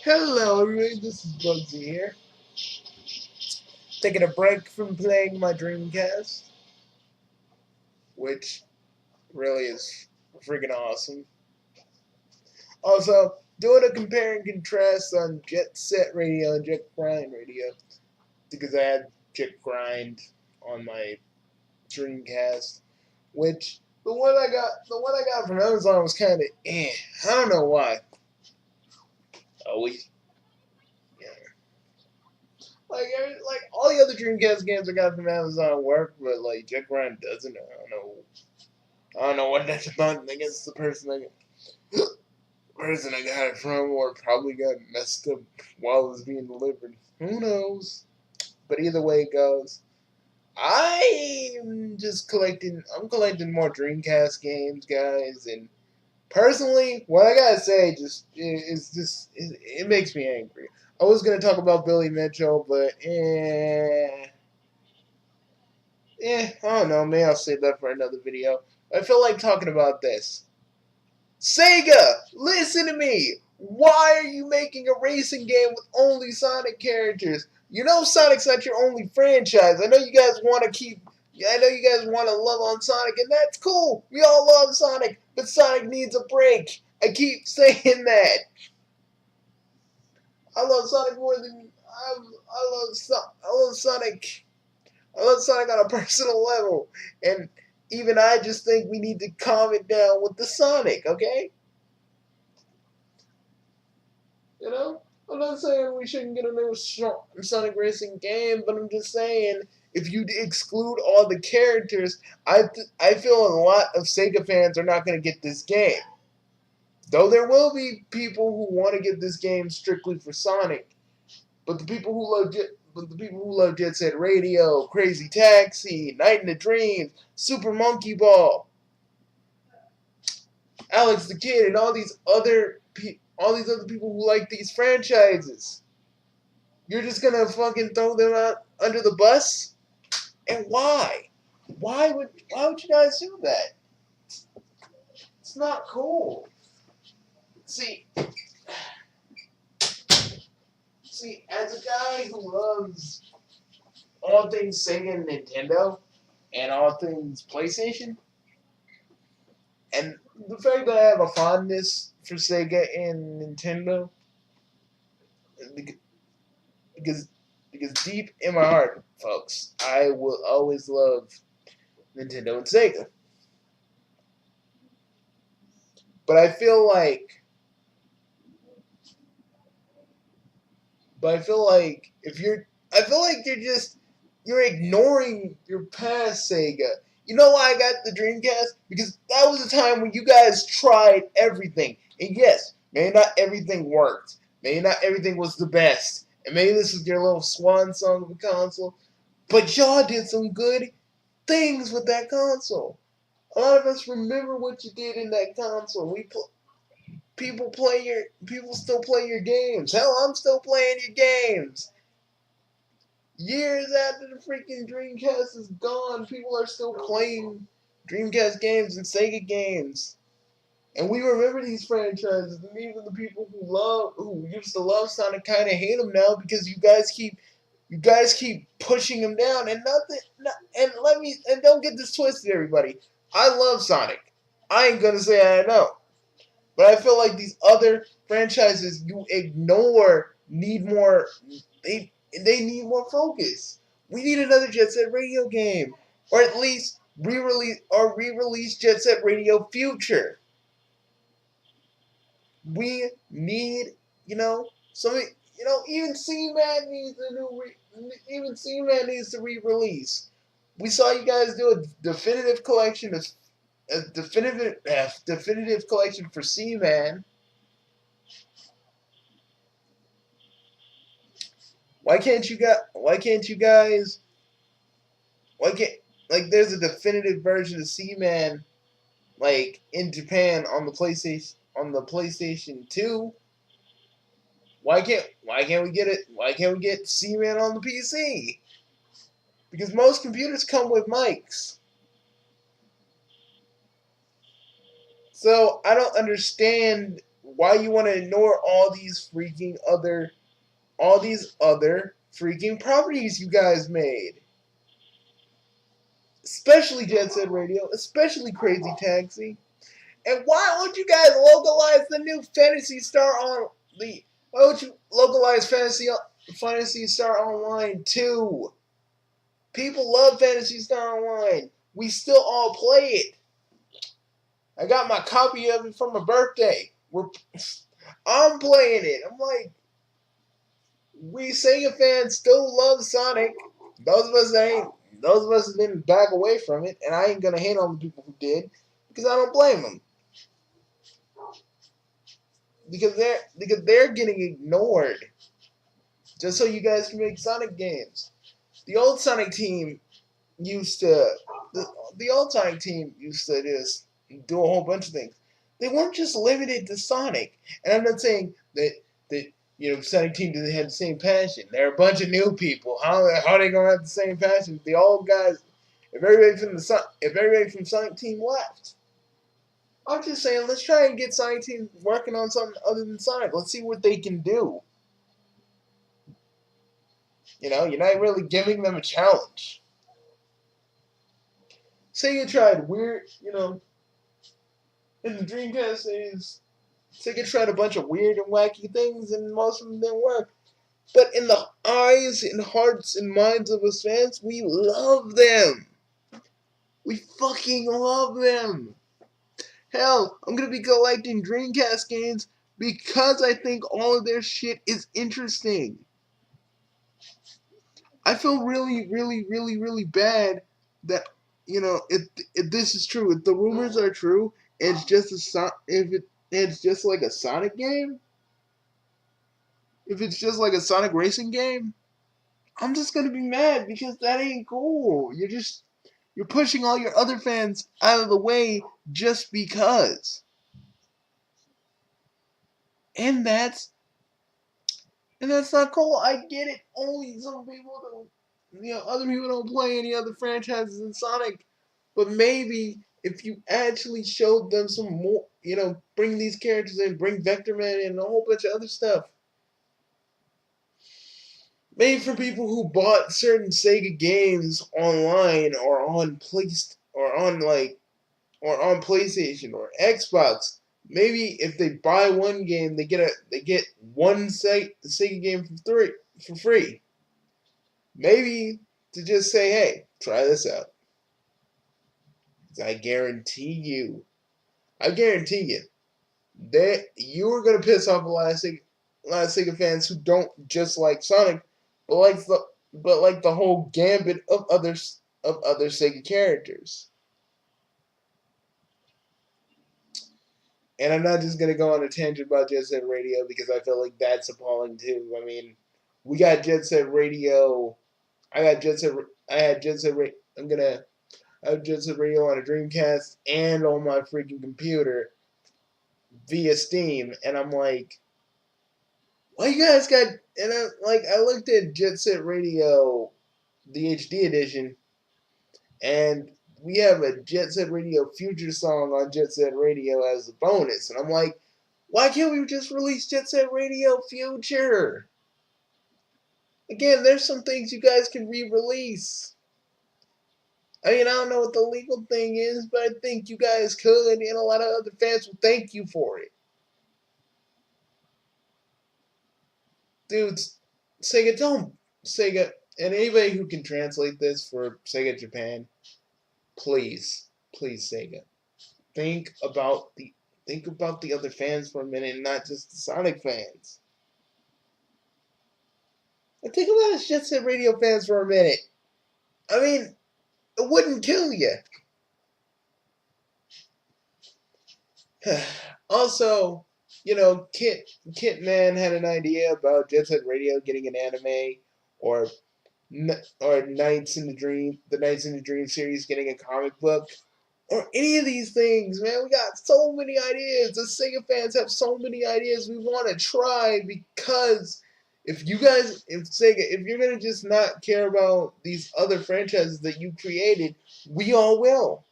Hello everybody, this is Bugsy here. Taking a break from playing my Dreamcast, which really is freaking awesome. Also, doing a compare and contrast on Jet Set Radio and Jet Grind Radio, because I had Jet Grind on my Dreamcast, which the one I got from Amazon was kind of I don't know why. Always, yeah. Like all the other Dreamcast games I got from Amazon work, but like Jet Grind doesn't. I don't know what that's about. I guess the person I got it from, or probably got messed up while it was being delivered. Who knows? But either way it goes, I'm just collecting. I'm collecting more Dreamcast games, guys. And personally, what I gotta say it makes me angry. I was gonna talk about Billy Mitchell, but I don't know. Maybe I'll save that for another video. I feel like talking about this. Sega, listen to me. Why are you making a racing game with only Sonic characters? You know Sonic's not your only franchise. I know you guys want to keep. I know you guys want to love on Sonic, and that's cool. We all love Sonic, but Sonic needs a break. I keep saying that. I love Sonic more than I love Sonic. I love Sonic on a personal level, and even I just think we need to calm it down with the Sonic, okay? You know, I'm not saying we shouldn't get a new Sonic Racing game, but I'm just saying if you exclude all the characters, I feel a lot of Sega fans are not going to get this game. Though there will be people who want to get this game strictly for Sonic, but the people who love Jet Set Radio, Crazy Taxi, Night in the Dreams, Super Monkey Ball, Alex the Kid, and all these other people who like these franchises. You're just gonna fucking throw them out under the bus? And why? Why would you guys do that? It's not cool. See, as a guy who loves all things Sega and Nintendo and all things PlayStation, and the fact that I have a fondness for Sega and Nintendo, because deep in my heart, folks, I will always love Nintendo and Sega. But I feel like you're ignoring your past, Sega. You know why I got the Dreamcast? Because that was the time when you guys tried everything. And yes, maybe not everything worked. Maybe not everything was the best. And maybe this was your little swan song of a console. But y'all did some good things with that console. A lot of us remember what you did in that console. People still play your games. Hell, I'm still playing your games. Years after the freaking Dreamcast is gone, people are still playing Dreamcast games and Sega games. And we remember these franchises, and even the people who used to love Sonic kind of hate them now because you guys keep pushing them down. And don't get this twisted, everybody. I love Sonic. I ain't gonna say I don't. But I feel like these other franchises you ignore need more. They need more focus. We need another Jet Set Radio game, or at least re-release Jet Set Radio Future. We need, some, even C-Man needs even C-Man needs to re-release. We saw you guys do a definitive collection collection for C-Man. Why can't you guys? Why can't there's a definitive version of Seaman like in Japan on the PlayStation 2? Why can't we get it? Why can't we get Seaman on the PC? Because most computers come with mics. So I don't understand why you want to ignore all these other freaking properties you guys made. Especially Jet Set Radio, especially Crazy Taxi. And why won't you guys localize the new Fantasy Star on the? Why don't you localize Fantasy Star Online too? People love Fantasy Star Online. We still all play it. I got my copy of it for my birthday. I'm playing it. I'm like, we Sega fans still love Sonic. Those of us that ain't, those of us that didn't back away from it, and I ain't gonna hate on the people who did because I don't blame them. Because they're getting ignored just so you guys can make Sonic games. The old Sonic team used to the old Sonic team used to just do a whole bunch of things. They weren't just limited to Sonic. And I'm not saying that Sonic team didn't have the same passion. They're a bunch of new people. How are they gonna have the same passion? The old guys, if everybody from Sonic team left. I'm just saying, let's try and get Sonic team working on something other than Sonic. Let's see what they can do. You're not really giving them a challenge. Sega tried weird, in the Dreamcast days, Sega tried a bunch of weird and wacky things, and most of them didn't work. But in the eyes and hearts and minds of us fans, we love them. We fucking love them. Hell, I'm gonna be collecting Dreamcast games because I think all of their shit is interesting. I feel really, really, really, really bad that if this is true, if the rumors are true, it's just like a Sonic game. If it's just like a Sonic racing game, I'm just gonna be mad because that ain't cool. You're pushing all your other fans out of the way just because. And that's not cool. I get it. Only some people don't, other people don't play any other franchises in Sonic. But maybe if you actually showed them some more, bring these characters in, bring Vector Man in, and a whole bunch of other stuff. Maybe for people who bought certain Sega games online or on PlayStation or Xbox. Maybe if they buy one game, they get one Sega game for free. Maybe to just say, hey, try this out. I guarantee you that you are gonna piss off a lot of Sega fans who don't just like Sonic, but like the whole gambit of other Sega characters. And I'm not just gonna go on a tangent about Jet Set Radio because I feel like that's appalling too. I mean, we got Jet Set Radio. I got Jet Set. I had Jet Set. I'm gonna have Jet Set Radio on a Dreamcast and on my freaking computer via Steam, and I'm like, why you guys got? And I looked at Jet Set Radio, the HD edition, and we have a Jet Set Radio Future song on Jet Set Radio as a bonus, and I'm like, why can't we just release Jet Set Radio Future? Again, there's some things you guys can re-release. I mean, I don't know what the legal thing is, but I think you guys could, and a lot of other fans will thank you for it. Dudes, Sega, and anybody who can translate this for Sega Japan, please, Sega, think about the other fans for a minute, and not just the Sonic fans. And think about the Jet Set Radio fans for a minute. I mean, it wouldn't kill you. Also, Kit Man had an idea about Jet Set Radio getting an anime, or Nights in the Dream series getting a comic book, or any of these things, man. We got so many ideas. The Sega fans have so many ideas we want to try because if you're gonna just not care about these other franchises that you created, we all will.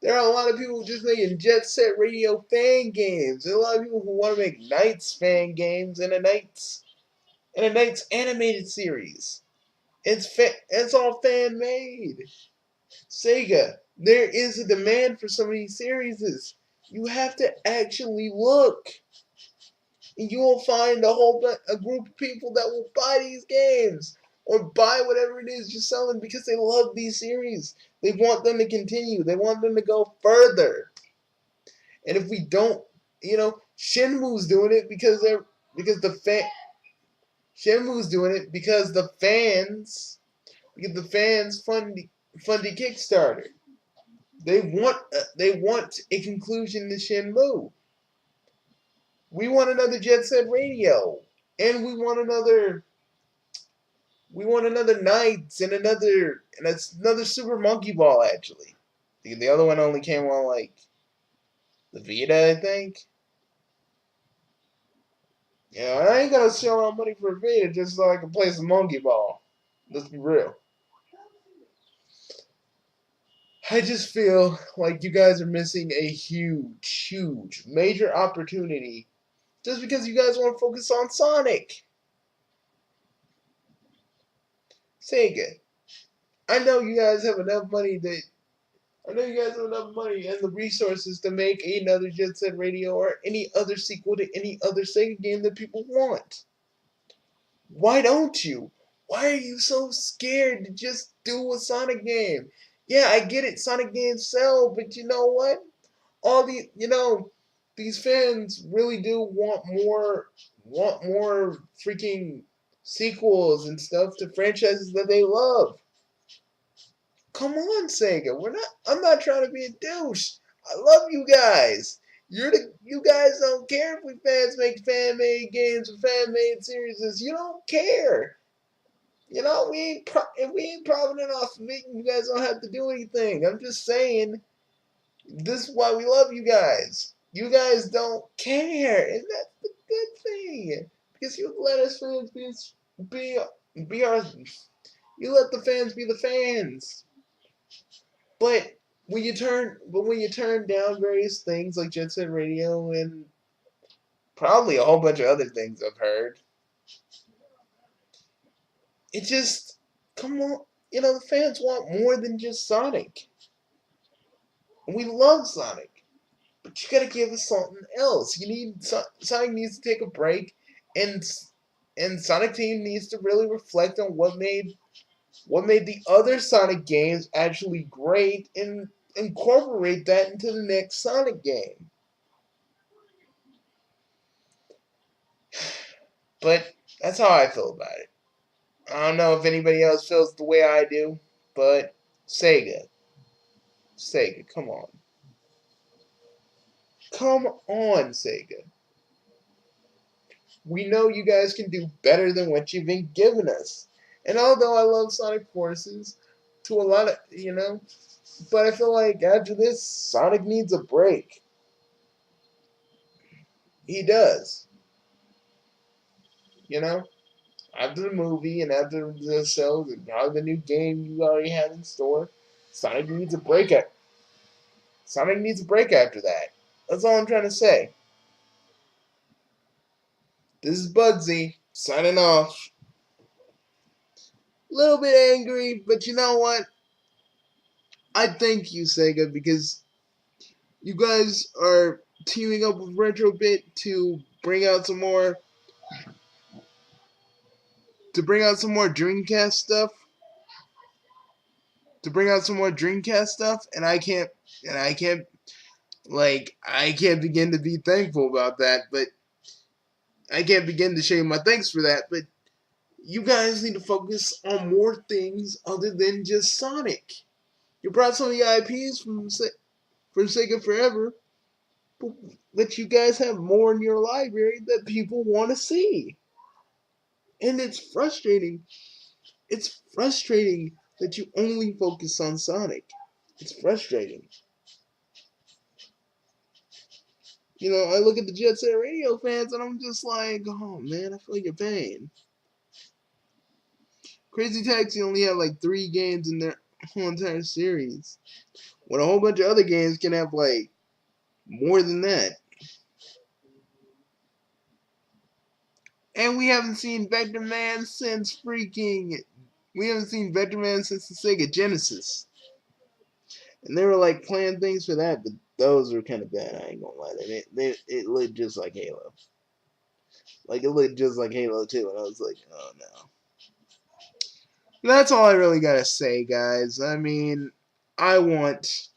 There are a lot of people just making Jet Set Radio fan games. There are a lot of people who want to make Knights fan games and a Knights animated series. It's all fan made. Sega, there is a demand for some of these series. You have to actually look, and you will find a group of people that will buy these games or buy whatever it is you're selling because they love these series. They want them to continue. They want them to go further. And if we don't, Shenmue's doing it because Shenmue's doing it because the fans fund the Kickstarter. They want a conclusion to Shenmue. We want another Jet Set Radio, and we want another Knights and another Super Monkey Ball. Actually, the other one only came on like the Vita, I think. Yeah, I ain't gonna shell out money for a Vita just so I can play some Monkey Ball. Let's be real. I just feel like you guys are missing a huge, major opportunity just because you guys want to focus on Sonic. Sega, I know you guys have enough money and the resources to make another Jet Set Radio or any other sequel to any other Sega game that people want. Why don't you? Why are you so scared to just do a Sonic game? Yeah, I get it, Sonic games sell, but you know what? These fans really do want more freaking sequels and stuff to franchises that they love. Come on, Sega. I'm not trying to be a douche. I love you guys. You guys don't care if we fans make fan made games or fan made series. You don't care. We ain't profiting off of it. You guys don't have to do anything. I'm just saying. This is why we love you guys. You guys don't care, and that's the good thing. Because you let us fans be our. You let the fans be the fans. But when you turn down various things like Jet Set Radio and probably a whole bunch of other things I've heard, it just come on. The fans want more than just Sonic. And we love Sonic. But you gotta give us something else. Sonic needs to take a break, and Sonic Team needs to really reflect on what made the other Sonic games actually great, and incorporate that into the next Sonic game. But that's how I feel about it. I don't know if anybody else feels the way I do, but Sega, come on. Come on, Sega. We know you guys can do better than what you've been giving us. And although I love Sonic Forces to a lot of, but I feel like after this, Sonic needs a break. He does. After the movie and after the shows and probably the new game you already have in store, Sonic needs a break. Sonic needs a break after that. That's all I'm trying to say. This is Bugsy, signing off. A little bit angry, but you know what? I thank you, Sega, because you guys are teaming up with Retrobit to bring out some more Dreamcast stuff. And I can't begin to be thankful about that, but I can't begin to show you my thanks for that, but you guys need to focus on more things other than just Sonic. You brought some of the IPs from Sega Forever, but you guys have more in your library that people want to see. And it's frustrating. It's frustrating that you only focus on Sonic. It's frustrating. I look at the Jet Set Radio fans and I'm just like, oh man, I feel like you're paying. Crazy Taxi only had like 3 games in their whole entire series. when a whole bunch of other games can have like more than that. And we haven't seen Vector Man since freaking. We haven't seen Vector Man since the Sega Genesis. And they were like playing things for that, but those were kind of bad. I ain't gonna lie. It looked just like Halo. Like it looked just like Halo 2, and I was like, oh no. That's all I really gotta say, guys. I mean, I want,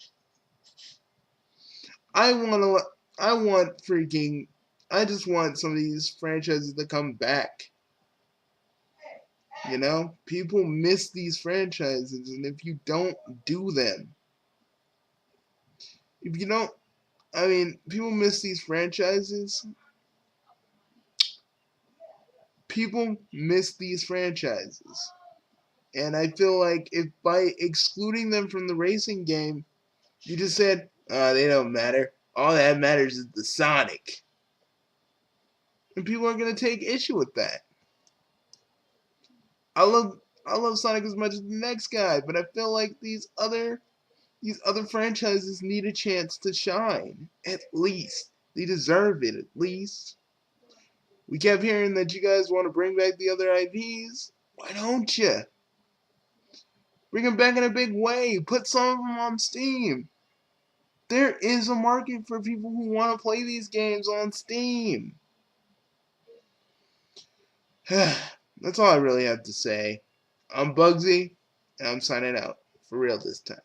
I want to, I want freaking, I just want some of these franchises to come back. You know, people miss these franchises, and if you don't do them, if you don't, I mean, people miss these franchises. People miss these franchises. And I feel like if by excluding them from the racing game, you just said, they don't matter. All that matters is the Sonic. And people are gonna take issue with that. I love I love Sonic as much as the next guy, but I feel like these other franchises need a chance to shine. At least. They deserve it, at least. We kept hearing that you guys want to bring back the other IPs. Why don't you? Bring them back in a big way. Put some of them on Steam. There is a market for people who want to play these games on Steam. That's all I really have to say. I'm Bugsy, and I'm signing out. For real this time.